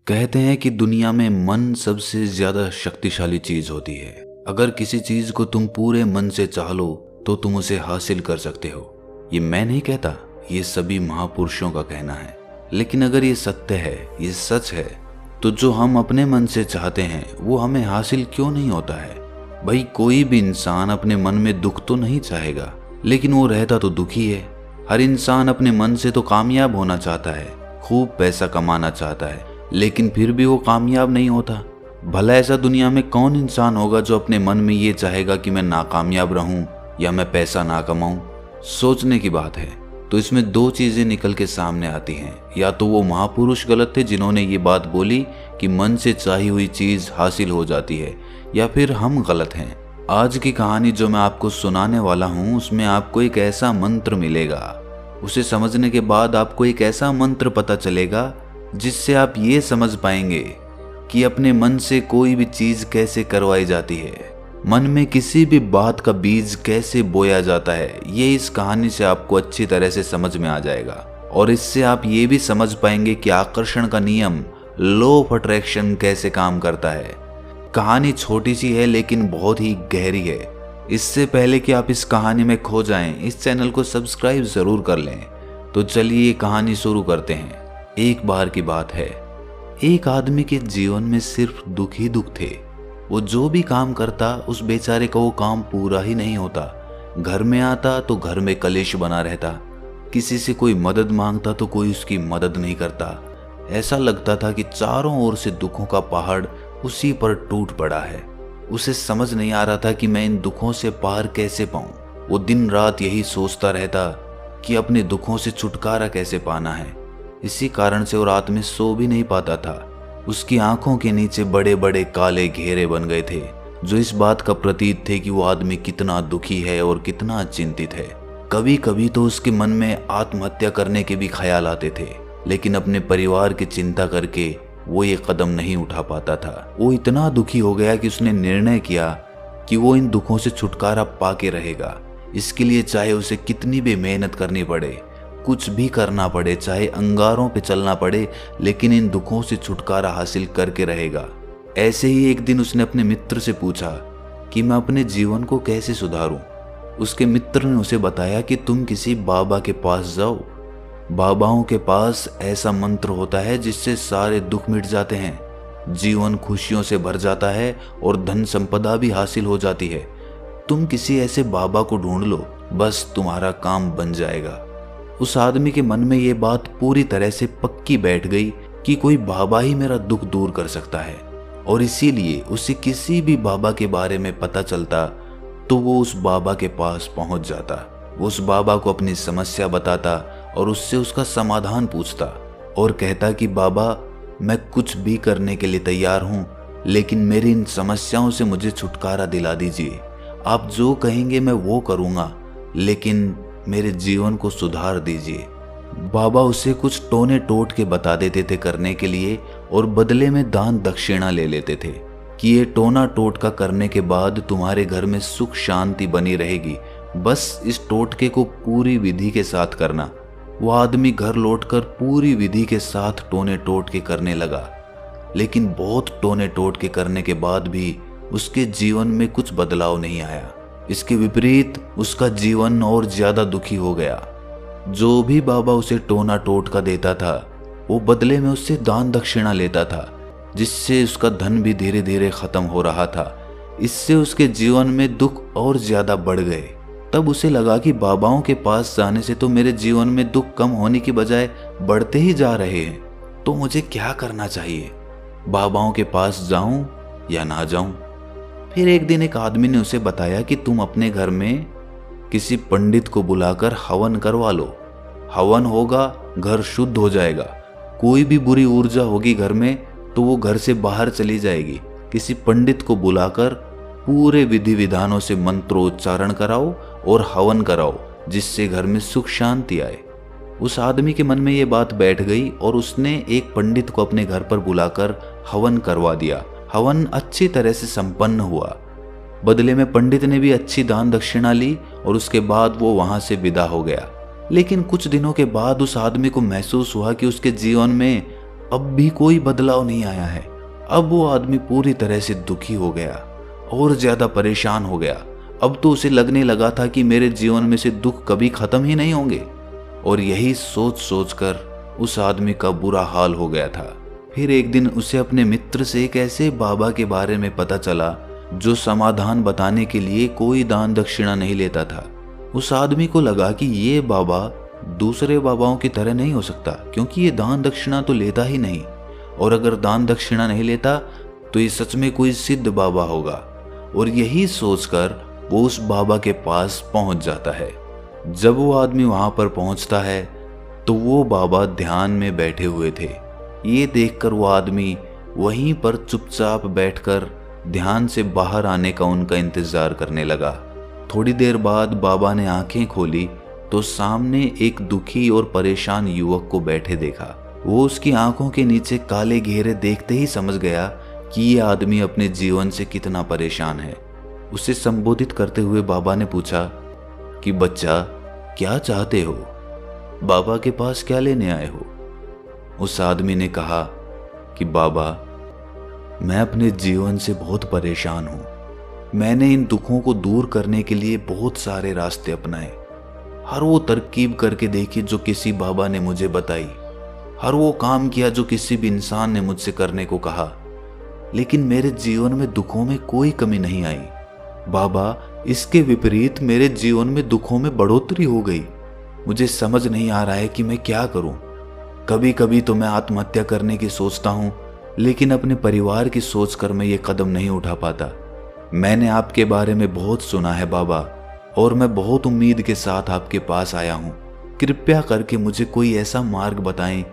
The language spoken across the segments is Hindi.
कहते हैं कि दुनिया में मन सबसे ज्यादा शक्तिशाली चीज होती है। अगर किसी चीज को तुम पूरे मन से चाह लो तो तुम उसे हासिल कर सकते हो। ये मैं नहीं कहता, ये सभी महापुरुषों का कहना है। लेकिन अगर ये सत्य है, ये सच है, तो जो हम अपने मन से चाहते हैं वो हमें हासिल क्यों नहीं होता है? भाई, कोई भी इंसान अपने मन में दुख तो नहीं चाहेगा, लेकिन वो रहता तो दुखी है। हर इंसान अपने मन से तो कामयाब होना चाहता है, खूब पैसा कमाना चाहता है, लेकिन फिर भी वो कामयाब नहीं होता। भला ऐसा दुनिया में कौन इंसान होगा जो अपने मन में ये चाहेगा कि मैं नाकामयाब रहूं या मैं पैसा ना कमाऊं? सोचने की बात है। तो इसमें दो चीजें निकल के सामने आती हैं। या तो वो महापुरुष गलत थे जिन्होंने ये बात बोली कि मन से चाही हुई चीज हासिल हो जाती है, या फिर हम गलत हैं। आज की कहानी जो मैं आपको सुनाने वाला हूँ उसमें आपको एक ऐसा मंत्र मिलेगा। उसे समझने के बाद आपको एक ऐसा मंत्र पता चलेगा जिससे आप ये समझ पाएंगे कि अपने मन से कोई भी चीज कैसे करवाई जाती है, मन में किसी भी बात का बीज कैसे बोया जाता है। ये इस कहानी से आपको अच्छी तरह से समझ में आ जाएगा, और इससे आप ये भी समझ पाएंगे कि आकर्षण का नियम, लॉ ऑफ अट्रैक्शन कैसे काम करता है। कहानी छोटी सी है लेकिन बहुत ही गहरी है। इससे पहले कि आप इस कहानी में खो जाएं, इस चैनल को सब्सक्राइब जरूर कर लें। तो चलिए ये कहानी शुरू करते हैं। एक बार की बात है, एक आदमी के जीवन में सिर्फ दुख ही दुख थे। वो जो भी काम करता उस बेचारे का वो काम पूरा ही नहीं होता। घर में आता तो घर में कलेश बना रहता, किसी से कोई मदद मांगता तो कोई उसकी मदद नहीं करता। ऐसा लगता था कि चारों ओर से दुखों का पहाड़ उसी पर टूट पड़ा है। उसे समझ नहीं आ रहा था कि मैं इन दुखों से पार कैसे पाऊं। वो दिन रात यही सोचता रहता कि अपने दुखों से छुटकारा कैसे पाना है। इसी कारण से वो रात में सो भी नहीं पाता था। उसकी आंखों के नीचे बड़े बड़े काले घेरे बन गए थे, जो इस बात का प्रतीक थे कि वो आदमी कितना दुखी है और कितना चिंतित है। कभी कभी तो उसके मन में आत्महत्या करने के भी ख्याल आते थे, लेकिन अपने परिवार की चिंता करके वो ये कदम नहीं उठा पाता था। वो इतना दुखी हो गया कि उसने निर्णय किया कि वो इन दुखों से छुटकारा पाके रहेगा। इसके लिए चाहे उसे कितनी भी मेहनत करनी पड़े, कुछ भी करना पड़े, चाहे अंगारों पे चलना पड़े, लेकिन इन दुखों से छुटकारा हासिल करके रहेगा। ऐसे ही एक दिन उसने अपने मित्र से पूछा कि मैं अपने जीवन को कैसे सुधारूं। उसके मित्र ने उसे बताया कि तुम किसी बाबा के पास जाओ। बाबाओं के पास ऐसा मंत्र होता है जिससे सारे दुख मिट जाते हैं, जीवन खुशियों से भर जाता है और धन संपदा भी हासिल हो जाती है। तुम किसी ऐसे बाबा को ढूंढ लो, बस तुम्हारा काम बन जाएगा। उस आदमी के मन में ये बात पूरी तरह से पक्की बैठ गई कि कोई बाबा ही मेरा दुख दूर कर सकता है, और इसीलिए उसे किसी भी बाबा के बारे में पता चलता तो वो उस बाबा के पास पहुंच जाता। वो उस बाबा को अपनी समस्या बताता और उससे उसका समाधान पूछता और कहता कि बाबा, मैं कुछ भी करने के लिए तैयार हूं, लेकिन मेरी इन समस्याओं से मुझे छुटकारा दिला दीजिए। आप जो कहेंगे मैं वो करूंगा, लेकिन मेरे जीवन को सुधार दीजिए। बाबा उसे कुछ टोने टोट के बता देते थे करने के लिए, और बदले में दान दक्षिणा ले लेते थे कि ये टोना टोटका करने के बाद तुम्हारे घर में सुख शांति बनी रहेगी, बस इस टोटके को पूरी विधि के साथ करना। वो आदमी घर लौटकर पूरी विधि के साथ टोने टोटके करने लगा, लेकिन बहुत टोने टोटके करने के बाद भी उसके जीवन में कुछ बदलाव नहीं आया। इसके विपरीत उसका जीवन और ज्यादा दुखी हो गया। जो भी बाबा उसे टोना टोटका देता था वो बदले में उससे दान दक्षिणा लेता था, जिससे उसका धन भी धीरे धीरे खत्म हो रहा था। इससे उसके जीवन में दुख और ज्यादा बढ़ गए। तब उसे लगा कि बाबाओं के पास जाने से तो मेरे जीवन में दुख कम होने की बजाय बढ़ते ही जा रहे हैं, तो मुझे क्या करना चाहिए? बाबाओं के पास जाऊं या ना जाऊं? फिर एक दिन एक आदमी ने उसे बताया कि तुम अपने घर में किसी पंडित को बुलाकर हवन करवा लो। हवन होगा, घर शुद्ध हो जाएगा। कोई भी बुरी ऊर्जा होगी घर में तो वो घर से बाहर चली जाएगी। किसी पंडित को बुलाकर पूरे विधि विधानों से मंत्रोच्चारण कराओ और हवन कराओ, जिससे घर में सुख शांति आए। उस आदमी के मन में ये बात बैठ गई और उसने एक पंडित को अपने घर पर बुलाकर हवन करवा दिया। हवन अच्छी तरह से संपन्न हुआ। बदले में पंडित ने भी अच्छी दान दक्षिणा ली और उसके बाद वो वहां से विदा हो गया। लेकिन कुछ दिनों के बाद उस आदमी को महसूस हुआ कि उसके जीवन में अब भी कोई बदलाव नहीं आया है। अब वो आदमी पूरी तरह से दुखी हो गया और ज्यादा परेशान हो गया। अब तो उसे लगने लगा था कि मेरे जीवन में से दुख कभी खत्म ही नहीं होंगे। और यही सोच सोच कर उस आदमी का बुरा हाल हो गया था। फिर एक दिन उसे अपने मित्र से एक ऐसे बाबा के बारे में पता चला जो समाधान बताने के लिए कोई दान दक्षिणा नहीं लेता था। उस आदमी को लगा कि ये बाबा दूसरे बाबाओं की तरह नहीं हो सकता, क्योंकि ये दान दक्षिणा तो लेता ही नहीं, और अगर दान दक्षिणा नहीं लेता तो ये सच में कोई सिद्ध बाबा होगा। और यही सोचकर वो उस बाबा के पास पहुंच जाता है। जब वो आदमी वहां पर पहुंचता है तो वो बाबा ध्यान में बैठे हुए थे। ये देखकर वो आदमी वहीं पर चुपचाप बैठकर ध्यान से बाहर आने का उनका इंतजार करने लगा। थोड़ी देर बाद बाबा ने आंखें खोली तो सामने एक दुखी और परेशान युवक को बैठे देखा। वो उसकी आंखों के नीचे काले घेरे देखते ही समझ गया कि ये आदमी अपने जीवन से कितना परेशान है। उसे संबोधित करते हुए बाबा ने पूछा कि बच्चा, क्या चाहते हो? बाबा के पास क्या लेने आए हो? उस आदमी ने कहा कि बाबा, मैं अपने जीवन से बहुत परेशान हूं। मैंने इन दुखों को दूर करने के लिए बहुत सारे रास्ते अपनाए, हर वो तरकीब करके देखी जो किसी बाबा ने मुझे बताई, हर वो काम किया जो किसी भी इंसान ने मुझसे करने को कहा, लेकिन मेरे जीवन में दुखों में कोई कमी नहीं आई। बाबा, इसके विपरीत मेरे जीवन में दुखों में बढ़ोतरी हो गई। मुझे समझ नहीं आ रहा है कि मैं क्या करूं। कभी कभी तो मैं आत्महत्या करने की सोचता हूं, लेकिन अपने परिवार की सोचकर मैं ये कदम नहीं उठा पाता। मैंने आपके बारे में बहुत सुना है बाबा, और मैं बहुत उम्मीद के साथ आपके पास आया हूं। कृपया करके मुझे कोई ऐसा मार्ग बताएं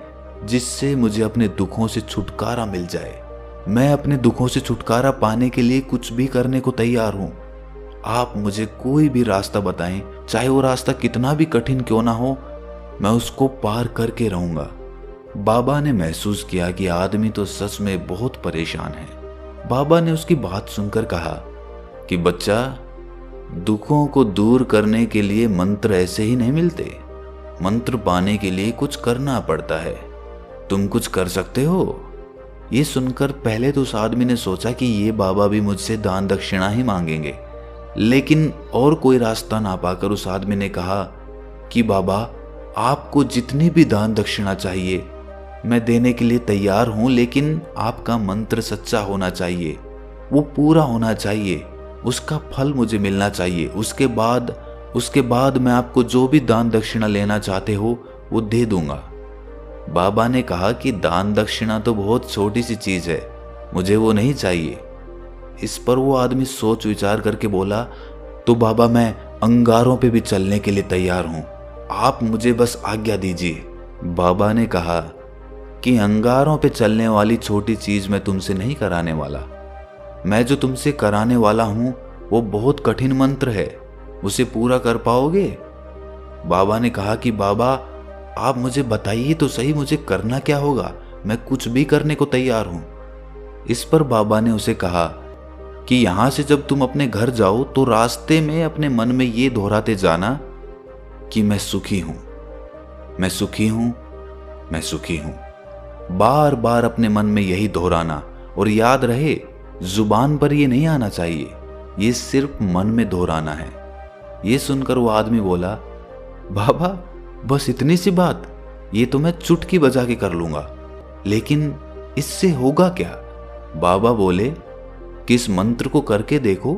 जिससे मुझे अपने दुखों से छुटकारा मिल जाए। मैं अपने दुखों से छुटकारा पाने के लिए कुछ भी करने को तैयार हूं। आप मुझे कोई भी रास्ता बताएं, चाहे वो रास्ता कितना भी कठिन क्यों ना हो, मैं उसको पार करके रहूंगा। बाबा ने महसूस किया कि आदमी तो सच में बहुत परेशान है। बाबा ने उसकी बात सुनकर कहा कि बच्चा, दुखों को दूर करने के लिए मंत्र ऐसे ही नहीं मिलते। मंत्र पाने के लिए कुछ करना पड़ता है। तुम कुछ कर सकते हो? ये सुनकर पहले तो उस आदमी ने सोचा कि ये बाबा भी मुझसे दान दक्षिणा ही मांगेंगे, लेकिन और कोई रास्ता ना पाकर उस आदमी ने कहा कि बाबा, आपको जितनी भी दान दक्षिणा चाहिए मैं देने के लिए तैयार हूं, लेकिन आपका मंत्र सच्चा होना चाहिए, वो पूरा होना चाहिए, उसका फल मुझे मिलना चाहिए। उसके बाद मैं आपको जो भी दान दक्षिणा लेना चाहते हो वो दे दूंगा। बाबा ने कहा कि दान दक्षिणा तो बहुत छोटी सी चीज है, मुझे वो नहीं चाहिए। इस पर वो आदमी सोच विचार करके बोला, तो बाबा, मैं अंगारों पे भी चलने के लिए तैयार हूं, आप मुझे बस आज्ञा दीजिए। बाबा ने कहा कि अंगारों पे चलने वाली छोटी चीज मैं तुमसे नहीं कराने वाला। मैं जो तुमसे कराने वाला हूं वो बहुत कठिन मंत्र है, उसे पूरा कर पाओगे? बाबा ने कहा कि बाबा, आप मुझे बताइए तो सही, मुझे करना क्या होगा, मैं कुछ भी करने को तैयार हूं। इस पर बाबा ने उसे कहा कि यहां से जब तुम अपने घर जाओ तो रास्ते में अपने मन में ये दोहराते जाना कि मैं सुखी हूं, मैं सुखी हूं, मैं सुखी हूं। बार बार अपने मन में यही दोहराना, और याद रहे जुबान पर ये नहीं आना चाहिए, ये सिर्फ मन में दोहराना है। ये सुनकर वो आदमी बोला, बाबा, बस इतनी सी बात, ये तो मैं चुटकी बजा के कर लूंगा, लेकिन इससे होगा क्या? बाबा बोले कि इस मंत्र को करके देखो,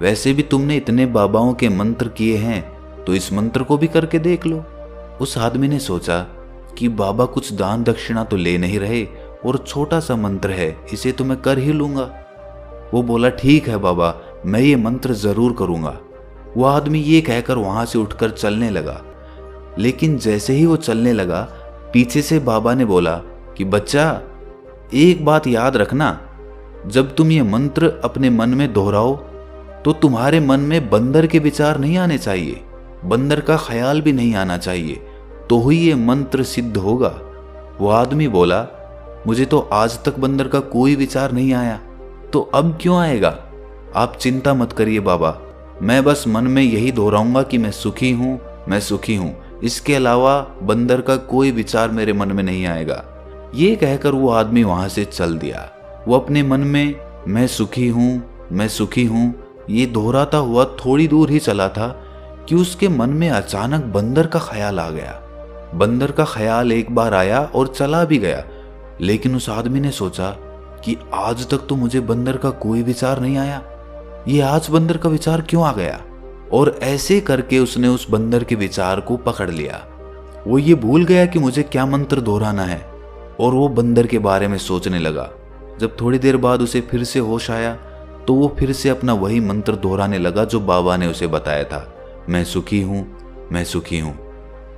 वैसे भी तुमने इतने बाबाओं के मंत्र किए हैं तो इस मंत्र को भी करके देख लो। उस आदमी ने सोचा कि बाबा कुछ दान दक्षिणा तो ले नहीं रहे और छोटा सा मंत्र है, इसे तो मैं कर ही लूंगा। वो बोला, ठीक है बाबा, मैं ये मंत्र जरूर करूंगा। वो आदमी ये कहकर वहां से उठकर चलने लगा, लेकिन जैसे ही वो चलने लगा, पीछे से बाबा ने बोला कि बच्चा, एक बात याद रखना, जब तुम ये मंत्र अपने मन में दोहराओ तो तुम्हारे मन में बंदर के विचार नहीं आने चाहिए, बंदर का ख्याल भी नहीं आना चाहिए, तो ही ये मंत्र सिद्ध होगा। वो आदमी बोला, मुझे तो आज तक बंदर का कोई विचार नहीं आया, तो अब क्यों आएगा? आप चिंता मत करिए बाबा, मैं बस मन में यही दोहराऊंगा कि मैं सुखी हूं, मैं सुखी हूं। इसके अलावा बंदर का कोई विचार मेरे मन में नहीं आएगा। ये कहकर वो आदमी वहां से चल दिया। वो अपने मन में मैं सुखी हूँ, मैं सुखी हूँ ये दोहराता हुआ थोड़ी दूर ही चला था कि उसके मन में अचानक बंदर का ख्याल आ गया। बंदर का ख्याल एक बार आया और चला भी गया, लेकिन उस आदमी ने सोचा कि आज तक तो मुझे बंदर का कोई विचार नहीं आया, ये आज बंदर का विचार क्यों आ गया। और ऐसे करके उसने उस बंदर के विचार को पकड़ लिया। वो ये भूल गया कि मुझे क्या मंत्र दोहराना है और वो बंदर के बारे में सोचने लगा। जब थोड़ी देर बाद उसे फिर से होश आया तो वो फिर से अपना वही मंत्र दोहराने लगा जो बाबा ने उसे बताया था, मैं सुखी हूँ, मैं सुखी हूँ।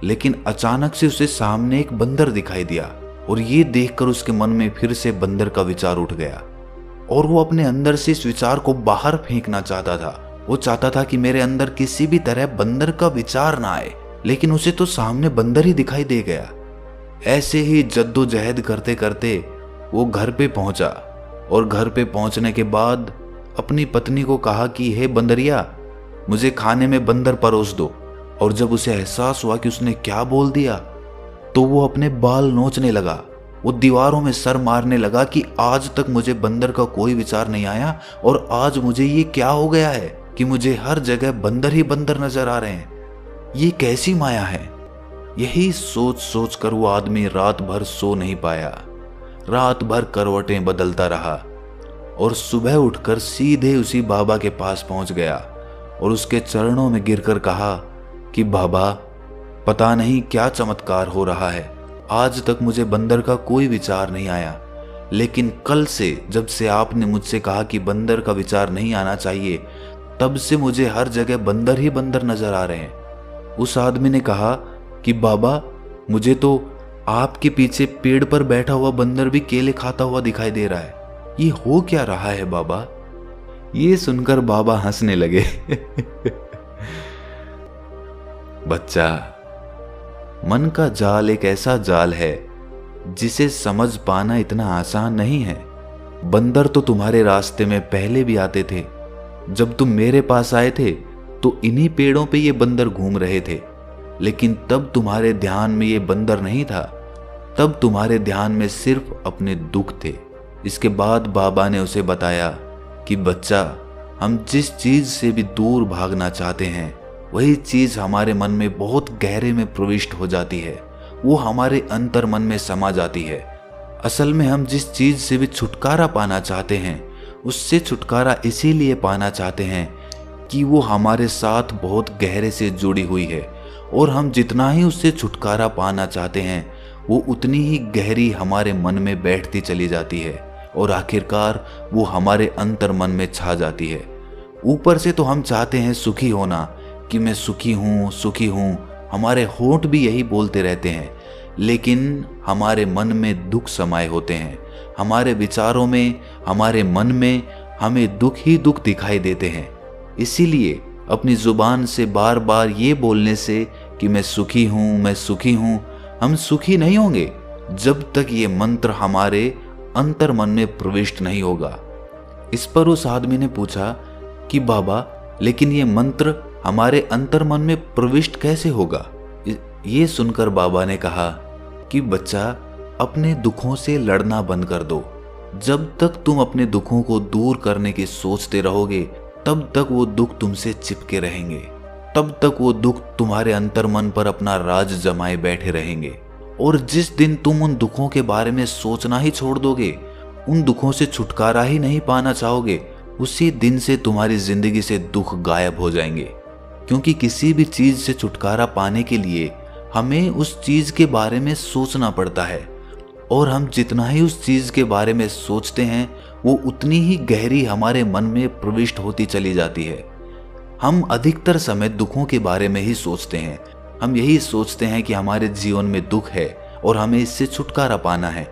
लेकिन अचानक से उसे सामने एक बंदर दिखाई दिया और ये देखकर उसके मन में फिर से बंदर का विचार उठ गया और वो अपने अंदर से इस विचार को बाहर फेंकना चाहता था। वो चाहता था कि मेरे अंदर किसी भी तरह बंदर का विचार ना आए, लेकिन उसे तो सामने बंदर ही दिखाई दे गया। ऐसे ही जद्दोजहद करते करते वो घर पे पहुंचा और घर पे पहुंचने के बाद अपनी पत्नी को कहा कि हे बंदरिया, मुझे खाने में बंदर परोस दो। और जब उसे एहसास हुआ कि उसने क्या बोल दिया तो वो अपने बाल नोचने लगा। वो दीवारों में सर मारने लगा कि आज तक मुझे बंदर का कोई विचार नहीं आया और आज मुझे ये क्या हो गया है कि मुझे हर जगह बंदर ही बंदर नजर आ रहे हैं, ये कैसी माया है। यही सोच सोच कर वो आदमी रात भर सो नहीं पाया। रात भर करवटें बदलता रहा और सुबह उठकर सीधे उसी बाबा के पास पहुंच गया और उसके चरणों में गिरकर कहा कि बाबा, पता नहीं क्या चमत्कार हो रहा है, आज तक मुझे बंदर का कोई विचार नहीं आया, लेकिन कल से जब से आपने मुझसे कहा कि बंदर का विचार नहीं आना चाहिए, तब से मुझे हर जगह बंदर ही बंदर नजर आ रहे हैं। उस आदमी ने कहा कि बाबा, मुझे तो आपके पीछे पेड़ पर बैठा हुआ बंदर भी केले खाता हुआ दिखाई दे रहा है, ये हो क्या रहा है बाबा। ये सुनकर बाबा हंसने लगे। बच्चा, मन का जाल एक ऐसा जाल है जिसे समझ पाना इतना आसान नहीं है। बंदर तो तुम्हारे रास्ते में पहले भी आते थे। जब तुम मेरे पास आए थे तो इन्हीं पेड़ों पे ये बंदर घूम रहे थे, लेकिन तब तुम्हारे ध्यान में ये बंदर नहीं था, तब तुम्हारे ध्यान में सिर्फ अपने दुख थे। इसके बाद बाबा ने उसे बताया कि बच्चा, हम जिस चीज से भी दूर भागना चाहते हैं वही चीज हमारे मन में बहुत गहरे में प्रविष्ट हो जाती है, वो हमारे अंतर मन में समा जाती है। असल में हम जिस चीज से भी छुटकारा पाना चाहते हैं उससे छुटकारा इसीलिए पाना चाहते हैं कि वो हमारे साथ बहुत गहरे से जुड़ी हुई है, और हम जितना ही उससे छुटकारा पाना चाहते हैं वो उतनी ही गहरी हमारे मन में बैठती चली जाती है और आखिरकार वो हमारे अंतर मन में छा जाती है। ऊपर से तो हम चाहते हैं सुखी होना कि मैं सुखी हूँ, सुखी हूँ, हमारे होंठ भी यही बोलते रहते हैं, लेकिन हमारे मन में दुख समाये होते हैं। हमारे विचारों में, हमारे मन में हमें दुख ही दुख दिखाई देते हैं। इसीलिए अपनी जुबान से बार बार ये बोलने से कि मैं सुखी हूँ, मैं सुखी हूँ, हम सुखी नहीं होंगे जब तक ये मंत्र हमारे अंतर मन में प्रविष्ट नहीं होगा। इस पर उस आदमी ने पूछा कि बाबा, लेकिन ये मंत्र हमारे अंतर मन में प्रविष्ट कैसे होगा। ये सुनकर बाबा ने कहा कि बच्चा, अपने दुखों से लड़ना बंद कर दो। जब तक तुम अपने दुखों को दूर करने की सोचते रहोगे तब तक वो दुख तुमसे चिपके रहेंगे, तब तक वो दुख तुम्हारे अंतर मन पर अपना राज जमाए बैठे रहेंगे। और जिस दिन तुम उन दुखों के बारे में सोचना ही छोड़ दोगे, उन दुखों से छुटकारा ही नहीं पाना चाहोगे, उसी दिन से तुम्हारी जिंदगी से दुख गायब हो जाएंगे। क्योंकि किसी भी चीज से छुटकारा पाने के लिए हमें उस चीज के बारे में सोचना पड़ता है, और हम जितना ही उस चीज के बारे में सोचते हैं वो उतनी ही गहरी हमारे मन में प्रविष्ट होती चली जाती है। हम अधिकतर समय दुखों के बारे में ही सोचते हैं। हम यही सोचते हैं कि हमारे जीवन में दुख है और हमें इससे छुटकारा पाना है।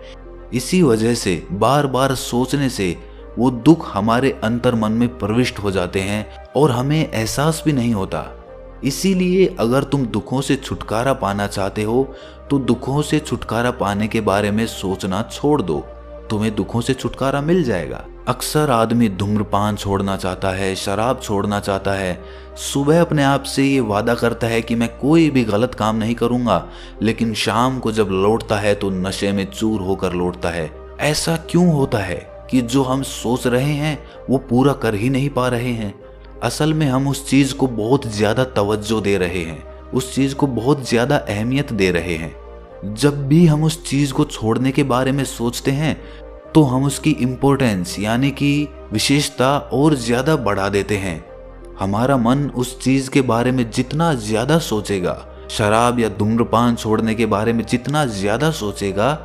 इसी वजह से बार बार सोचने से वो दुख हमारे अंतर मन में प्रविष्ट हो जाते हैं और हमें एहसास भी नहीं होता। इसीलिए अगर तुम दुखों से छुटकारा पाना चाहते हो तो दुखों से छुटकारा पाने के बारे में सोचना छोड़ दो। तुम्हें दुखों से छुटकारा मिल जाएगा। अक्सर आदमी धूम्रपान छोड़ना चाहता है, शराब छोड़ना चाहता है, सुबह अपने आप से ये वादा करता है कि मैं कोई भी गलत काम नहीं करूंगा, लेकिन शाम को जब लौटता है तो नशे में चूर होकर लौटता है। ऐसा क्यों होता है कि जो हम सोच रहे हैं वो पूरा कर ही नहीं पा रहे हैं? असल में हम उस चीज को बहुत ज्यादा तवज्जो दे रहे हैं, उस चीज को बहुत ज्यादा अहमियत दे रहे हैं। जब भी हम उस चीज को छोड़ने के बारे में सोचते हैं तो हम उसकी इम्पोर्टेंस यानी कि विशेषता और ज्यादा बढ़ा देते हैं। हमारा मन उस चीज के बारे में जितना ज्यादा सोचेगा, शराब या धूम्रपान छोड़ने के बारे में जितना ज्यादा सोचेगा,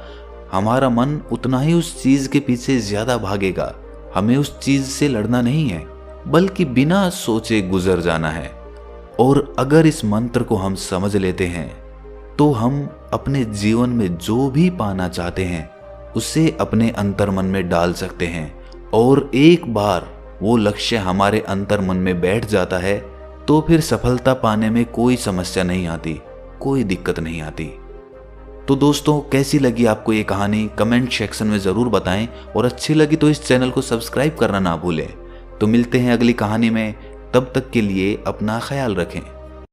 हमारा मन उतना ही उस चीज के पीछे ज्यादा भागेगा। हमें उस चीज से लड़ना नहीं है, बल्कि बिना सोचे गुजर जाना है। और अगर इस मंत्र को हम समझ लेते हैं तो हम अपने जीवन में जो भी पाना चाहते हैं उसे अपने अंतर्मन में डाल सकते हैं। और एक बार वो लक्ष्य हमारे अंतर्मन में बैठ जाता है तो फिर सफलता पाने में कोई समस्या नहीं आती, कोई दिक्कत नहीं आती। तो दोस्तों, कैसी लगी आपको ये कहानी कमेंट सेक्शन में ज़रूर बताएं, और अच्छी लगी तो इस चैनल को सब्सक्राइब करना ना भूलें। तो मिलते हैं अगली कहानी में, तब तक के लिए अपना ख्याल रखें।